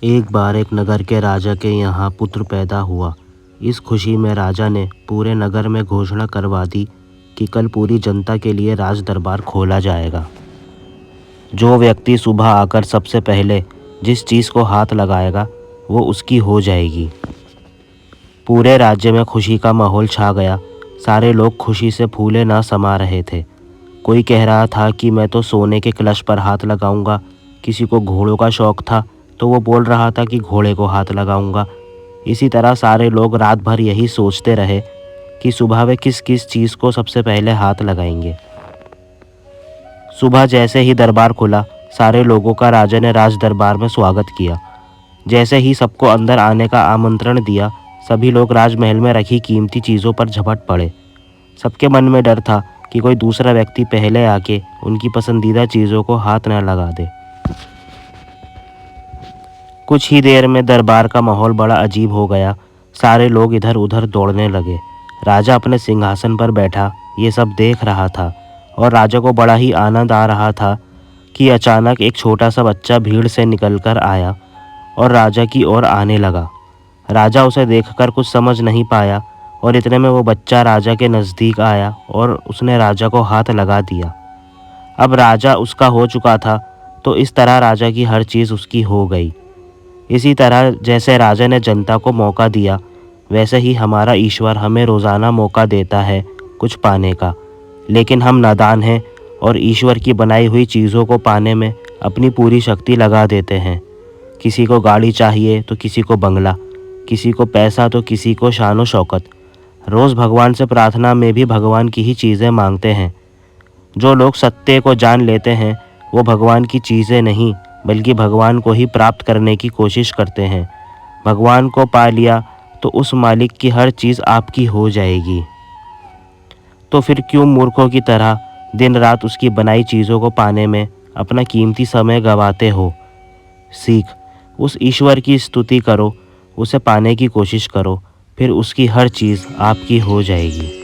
एक बार एक नगर के राजा के यहाँ पुत्र पैदा हुआ। इस खुशी में राजा ने पूरे नगर में घोषणा करवा दी कि कल पूरी जनता के लिए राज दरबार खोला जाएगा। जो व्यक्ति सुबह आकर सबसे पहले जिस चीज़ को हाथ लगाएगा वो उसकी हो जाएगी। पूरे राज्य में खुशी का माहौल छा गया। सारे लोग खुशी से फूले ना समा रहे थे। कोई कह रहा था कि मैं तो सोने के कलश पर हाथ लगाऊंगा। किसी को घोड़ों का शौक था तो वो बोल रहा था कि घोड़े को हाथ लगाऊंगा। इसी तरह सारे लोग रात भर यही सोचते रहे कि सुबह वे किस किस चीज़ को सबसे पहले हाथ लगाएंगे। सुबह जैसे ही दरबार खुला, सारे लोगों का राजा ने राज दरबार में स्वागत किया। जैसे ही सबको अंदर आने का आमंत्रण दिया, सभी लोग राजमहल में रखी कीमती चीज़ों पर झपट पड़े। सबके मन में डर था कि कोई दूसरा व्यक्ति पहले आके उनकी पसंदीदा चीज़ों को हाथ न लगा दे। कुछ ही देर में दरबार का माहौल बड़ा अजीब हो गया। सारे लोग इधर उधर दौड़ने लगे। राजा अपने सिंहासन पर बैठा ये सब देख रहा था और राजा को बड़ा ही आनंद आ रहा था कि अचानक एक छोटा सा बच्चा भीड़ से निकलकर आया और राजा की ओर आने लगा। राजा उसे देखकर कुछ समझ नहीं पाया और इतने में वो बच्चा राजा के नज़दीक आया और उसने राजा को हाथ लगा दिया। अब राजा उसका हो चुका था, तो इस तरह राजा की हर चीज़ उसकी हो गई। इसी तरह जैसे राजा ने जनता को मौका दिया, वैसे ही हमारा ईश्वर हमें रोज़ाना मौका देता है कुछ पाने का। लेकिन हम नादान हैं और ईश्वर की बनाई हुई चीज़ों को पाने में अपनी पूरी शक्ति लगा देते हैं। किसी को गाड़ी चाहिए तो किसी को बंगला, किसी को पैसा तो किसी को शान व शौकत। रोज़ भगवान से प्रार्थना में भी भगवान की ही चीज़ें मांगते हैं। जो लोग सत्य को जान लेते हैं वो भगवान की चीज़ें नहीं बल्कि भगवान को ही प्राप्त करने की कोशिश करते हैं। भगवान को पा लिया तो उस मालिक की हर चीज़ आपकी हो जाएगी। तो फिर क्यों मूर्खों की तरह दिन रात उसकी बनाई चीज़ों को पाने में अपना कीमती समय गंवाते हो। सीख, उस ईश्वर की स्तुति करो, उसे पाने की कोशिश करो, फिर उसकी हर चीज़ आपकी हो जाएगी।